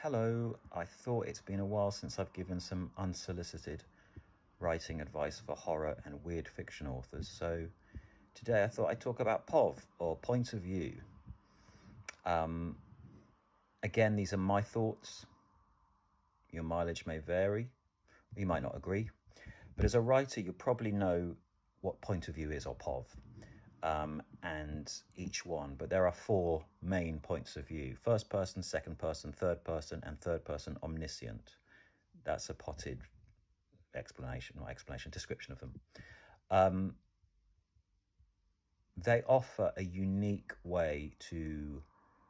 Hello, I thought it's been a while since I've given some unsolicited writing advice for horror and weird fiction authors, so today I thought I'd talk about POV, or point of view. Again, these are my thoughts. Your mileage may vary, you might not agree, but as a writer you probably know what point of view is, or POV, and each one, but there are four main points of view: first person, second person, third person, and third person omniscient. That's a potted description of them. They offer a unique way to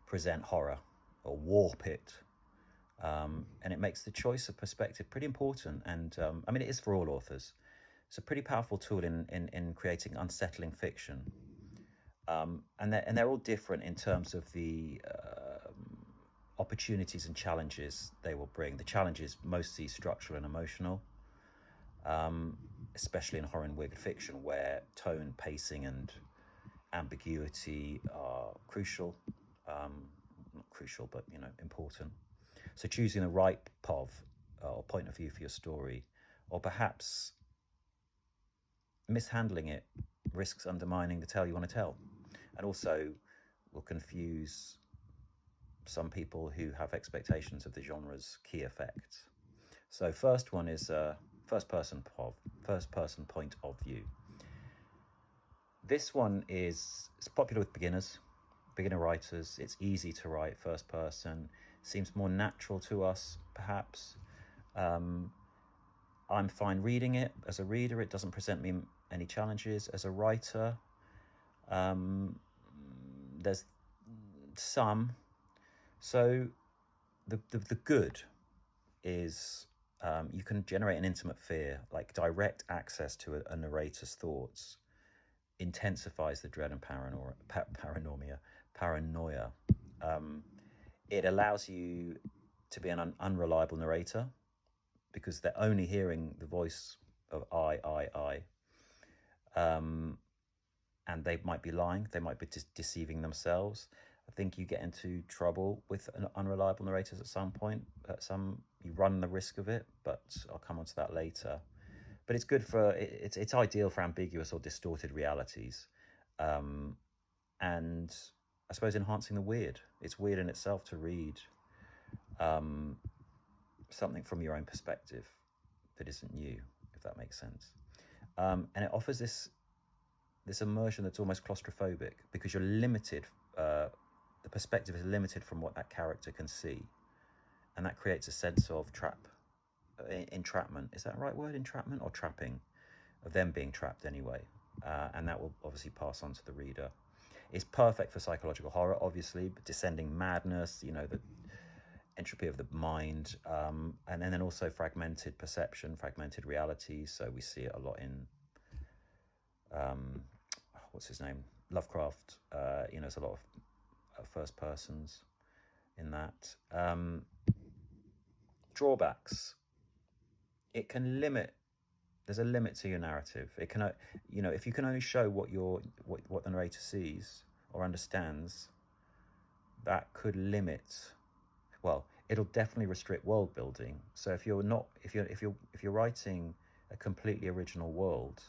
present horror, or warp it, and it makes the choice of perspective pretty important. And I mean, it is for all authors. It's a pretty powerful tool in creating unsettling fiction. And they're all different in terms of the opportunities and challenges they will bring. The challenges mostly structural and emotional, especially in horror and weird fiction, where tone, pacing, and ambiguity are crucial. Not crucial, but important. So choosing the right POV, or point of view, for your story, or perhaps mishandling it, risks undermining the tale you want to tell, and also will confuse some people who have expectations of the genre's key effects. So first one is first person POV, first person point of view. This one it's popular with beginner writers. It's easy to write first person, seems more natural to us, perhaps. I'm fine reading it. As a reader, it doesn't present me any challenges. As a writer, there's some. So the good is you can generate an intimate fear, like direct access to a narrator's thoughts intensifies the dread and paranoia. It allows you to be an unreliable narrator, because they're only hearing the voice of I. And they might be lying, they might be deceiving themselves. I think you get into trouble with unreliable narrators at some point. You run the risk of it, but I'll come on to that later. But it's good for, it's ideal for ambiguous or distorted realities. And I suppose enhancing the weird. It's weird in itself to read something from your own perspective that isn't you, if that makes sense. And it offers this immersion that's almost claustrophobic, because you're limited, the perspective is limited from what that character can see, and that creates a sense of entrapment. Is that the right word, entrapment, or trapping? Of them being trapped anyway, and that will obviously pass on to the reader. It's perfect for psychological horror, obviously, but descending madness, the entropy of the mind, and then also fragmented perception, fragmented reality. So we see it a lot in what's his name, Lovecraft. There's a lot of first persons in that. Drawbacks: it can limit. There's a limit to your narrative. It can, if you can only show what the narrator sees or understands, that could limit. Well, it'll definitely restrict world building. So if you're writing a completely original world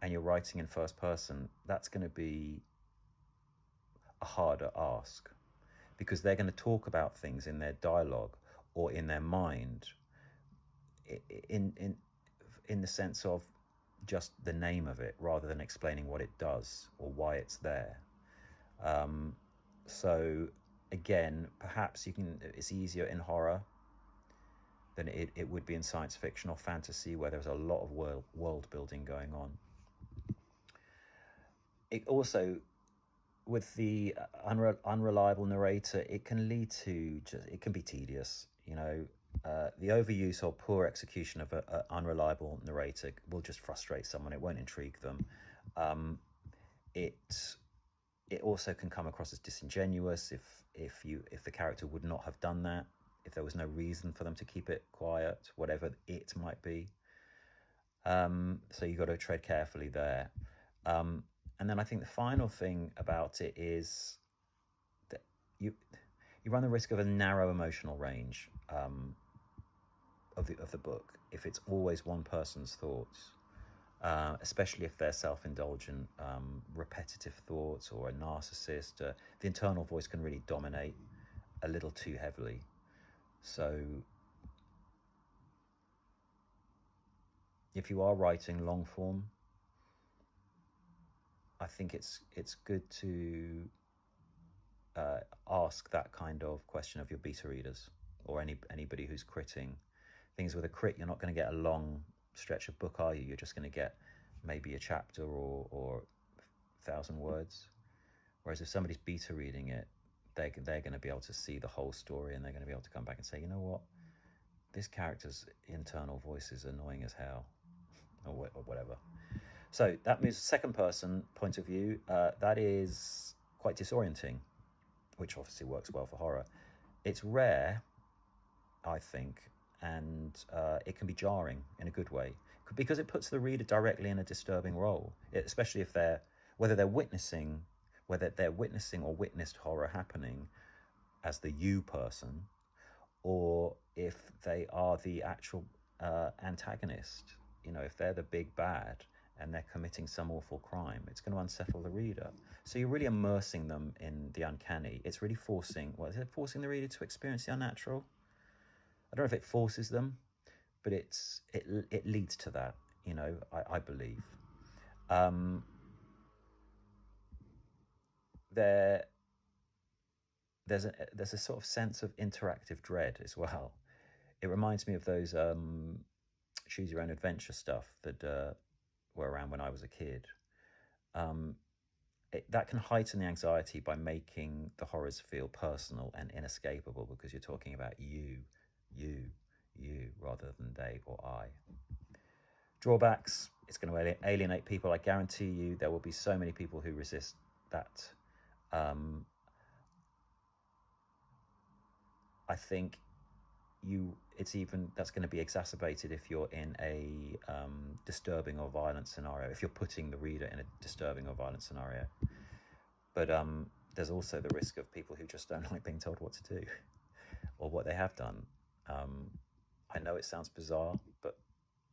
and you're writing in first person, that's going to be a harder ask, because they're going to talk about things in their dialogue or in their mind, in the sense of just the name of it, rather than explaining what it does or why it's there. So again, perhaps it's easier in horror than it would be in science fiction or fantasy, where there's a lot of world building going on. It also, with the unreliable narrator, it can lead to it can be tedious. The overuse or poor execution of an unreliable narrator will just frustrate someone. It won't intrigue them. It also can come across as disingenuous if the character would not have done that, if there was no reason for them to keep it quiet, whatever it might be. So you've got to tread carefully there. And then I think the final thing about it is that you run the risk of a narrow emotional range of the book if it's always one person's thoughts, especially if they're self-indulgent, repetitive thoughts, or a narcissist. The internal voice can really dominate a little too heavily. So if you are writing long form, I think it's good to ask that kind of question of your beta readers, or anybody who's critting. Things with a crit, you're not going to get a long stretch of book, are you? You're just going to get maybe a chapter or 1,000 words. Whereas if somebody's beta reading it, they're going to be able to see the whole story, and they're going to be able to come back and say, you know what, this character's internal voice is annoying as hell, or whatever. So that means second person point of view, that is quite disorienting, which obviously works well for horror. It's rare, I think, and it can be jarring in a good way, because it puts the reader directly in a disturbing role, especially if whether they're witnessing or witnessed horror happening as the you person, or if they are the actual antagonist. If they're the big bad and they're committing some awful crime, it's going to unsettle the reader. So you're really immersing them in the uncanny. It's really forcing the reader to experience the unnatural? I don't know if it forces them, but it leads to that, I believe. There's a sort of sense of interactive dread as well. It reminds me of those choose your own adventure stuff that were around when I was a kid. That can heighten the anxiety by making the horrors feel personal and inescapable, because you're talking about you, rather than they or I. Drawbacks: it's going to alienate people. I guarantee you there will be so many people who resist that. I think that's going to be exacerbated if you're in a disturbing or violent scenario, if you're putting the reader in a disturbing or violent scenario. But there's also the risk of people who just don't like being told what to do or what they have done. I know it sounds bizarre, but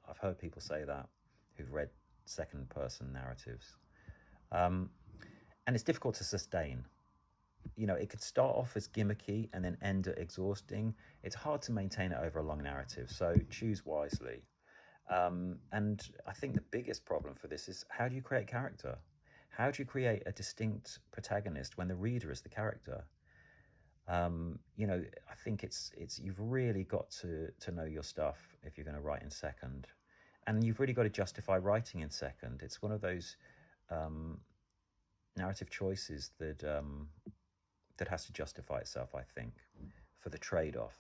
I've heard people say that who've read second-person narratives. And it's difficult to sustain. It could start off as gimmicky and then end at exhausting. It's hard to maintain it over a long narrative, so choose wisely. And I think the biggest problem for this is, how do you create character? How do you create a distinct protagonist when the reader is the character? I think it's you've really got to know your stuff if you're going to write in second, and you've really got to justify writing in second. It's one of those narrative choices that has to justify itself, I think, for the trade-off.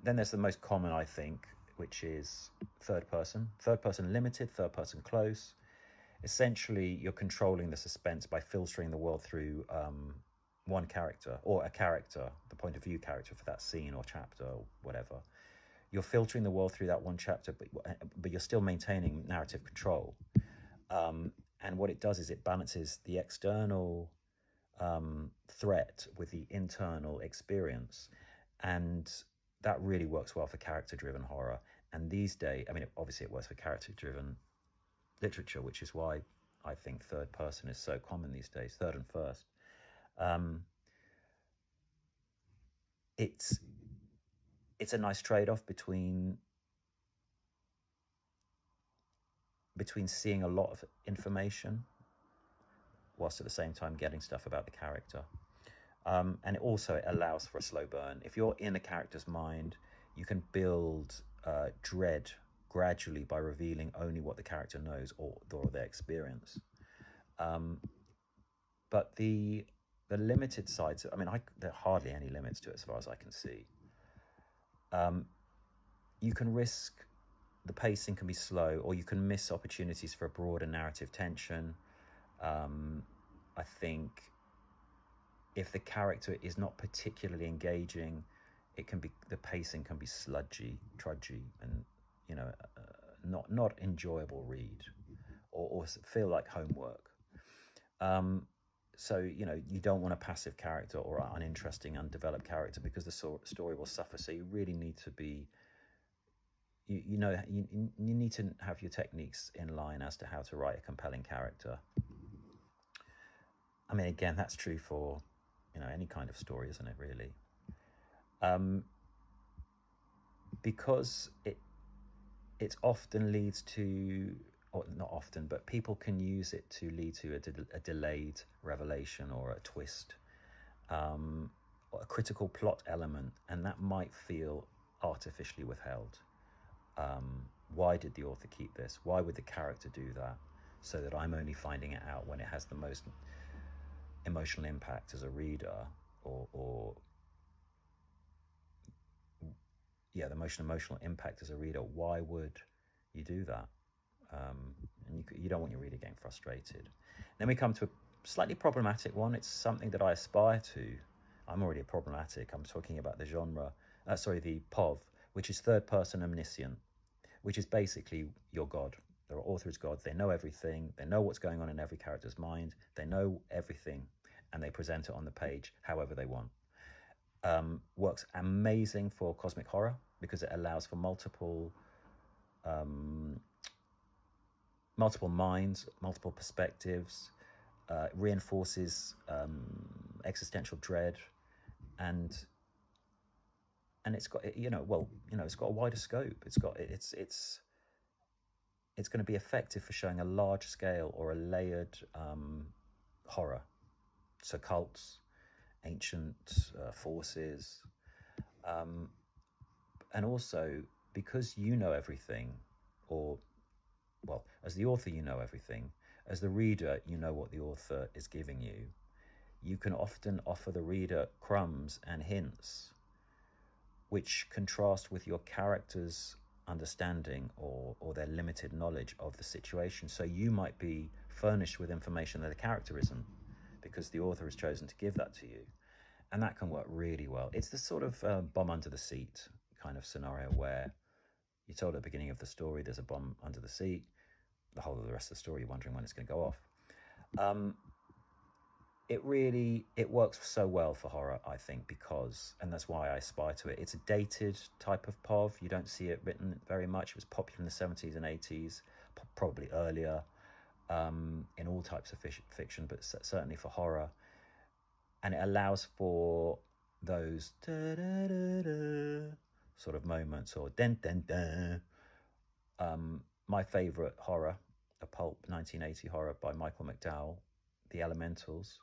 Then there's the most common, I think, which is third person limited, third person close. Essentially, you're controlling the suspense by filtering the world through one character, or a character, the point of view character for that scene or chapter or whatever. You're filtering the world through that one chapter, but you're still maintaining narrative control. And what it does is it balances the external threat with the internal experience, and that really works well for character-driven horror. And these days, obviously it works for character-driven literature, which is why I think third person is so common these days, third and first. It's a nice trade-off between seeing a lot of information whilst at the same time getting stuff about the character. And it also allows for a slow burn. If you're in a character's mind, you can build dread gradually by revealing only what the character knows or their experience. But the limited sides, there are hardly any limits to it as far as I can see. You can risk the pacing can be slow, or you can miss opportunities for a broader narrative tension. I think if the character is not particularly engaging, the pacing can be sludgy, trudgy, and not enjoyable read, or feel like homework. So, you know, you don't want a passive character or an uninteresting, undeveloped character, because the story will suffer. So you really need to be, you need to have your techniques in line as to how to write a compelling character. I mean, again, that's true for, you know, any kind of story, isn't it, really? Because it often leads to, or not often, but people can use it to lead to a delayed revelation or a twist, or a critical plot element, and that might feel artificially withheld. Why did the author keep this? Why would the character do that? So that I'm only finding it out when it has the most emotional impact as a reader, or yeah, the most emotional impact as a reader. Why would you do that? And you don't want your reader getting frustrated. Then we come to a slightly problematic one. It's something that I aspire to. I'm already problematic. I'm talking about the genre, the POV, which is third person omniscient, which is basically your God. The author is God. They know everything. They know what's going on in every character's mind. They know everything, and they present it on the page however they want. Works amazing for cosmic horror because it allows for multiple minds, multiple perspectives, reinforces existential dread, and it's got, it's got a wider scope. It's going to be effective for showing a large scale or a layered horror. So cults, ancient forces, and also because you know everything, or, well, as the author you know everything, as the reader you know what the author is giving you, you can often offer the reader crumbs and hints which contrast with your character's understanding or their limited knowledge of the situation. So you might be furnished with information that the character isn't, because the author has chosen to give that to you. And that can work really well. It's the sort of bomb under the seat kind of scenario where you're told at the beginning of the story there's a bomb under the seat. The whole of the rest of the story, you're wondering when it's going to go off. It works so well for horror, I think, because, and that's why I aspire to it, it's a dated type of POV. You don't see it written very much. It was popular in the 70s and 80s, probably earlier, in all types of fiction, but certainly for horror. And it allows for those sort of moments, or dun dun dun. My favourite horror, a pulp 1980 horror by Michael McDowell, The Elementals.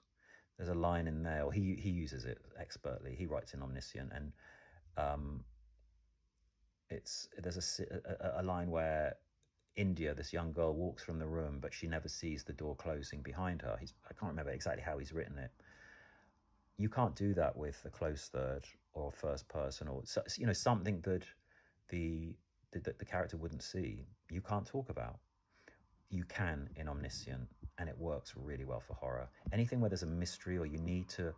There's a line in there, or he uses it expertly. He writes in Omniscient, and there's a line where India, this young girl, walks from the room, but she never sees the door closing behind her. I can't remember exactly how he's written it. You can't do that with a close third or first person, or something that the character wouldn't see. You can't talk about. You can in Omniscient, and it works really well for horror. Anything where there's a mystery or you need to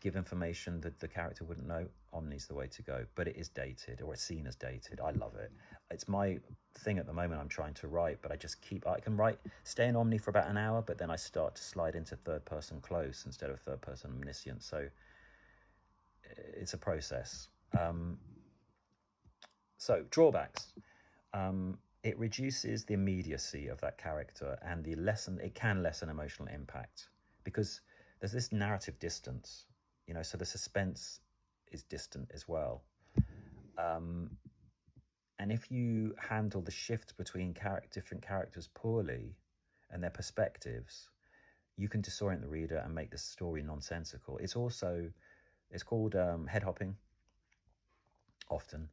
give information that the character wouldn't know, Omni's the way to go. But it is dated, or it's seen as dated. I love it. It's my thing at the moment. I'm trying to write, but I can stay in Omni for about an hour, but then I start to slide into third person close instead of third person Omniscient. So it's a process. So drawbacks. It reduces the immediacy of that character, and it can lessen emotional impact, because there's this narrative distance, so the suspense is distant as well. And if you handle the shift between different characters poorly and their perspectives, you can disorient the reader and make the story nonsensical. It's called head hopping often.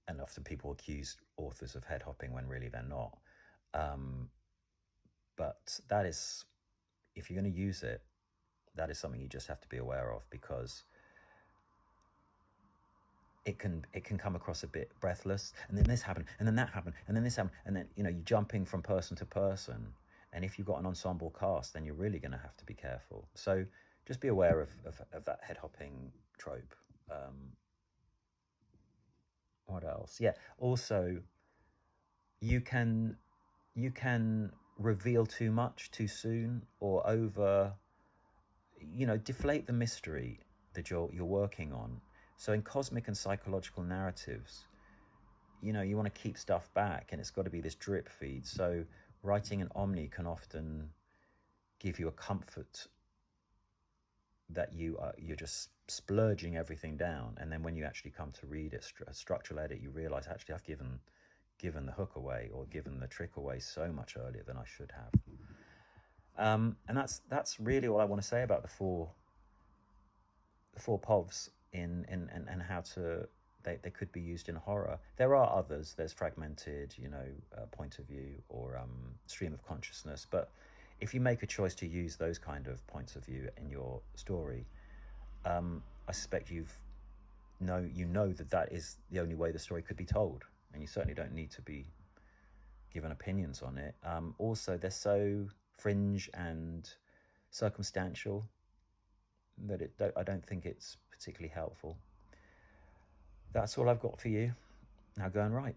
And often people accuse authors of head hopping when really they're not. But that is, if you're going to use it, that is something you just have to be aware of, because it can come across a bit breathless. And then this happened, and then that happened, and then this happened, and then you're jumping from person to person. And if you've got an ensemble cast, then you're really going to have to be careful. So just be aware of that head hopping trope. What else? Yeah. Also, you can reveal too much too soon, or over, deflate the mystery that you're working on. So in cosmic and psychological narratives, you want to keep stuff back, and it's got to be this drip feed. So writing an omni can often give you a comfort that you're just splurging everything down, and then when you actually come to read it, a structural edit, you realize actually I've given the hook away, or given the trick away so much earlier than I should have. And that's really all I want to say about the four POVs and how they could be used in horror. There are others. There's fragmented, point of view, or stream of consciousness. But if you make a choice to use those kind of points of view in your story, I suspect you know that is the only way the story could be told, and you certainly don't need to be given opinions on it. Also, they're so fringe and circumstantial that I don't think it's particularly helpful. That's all I've got for you. Now go and write.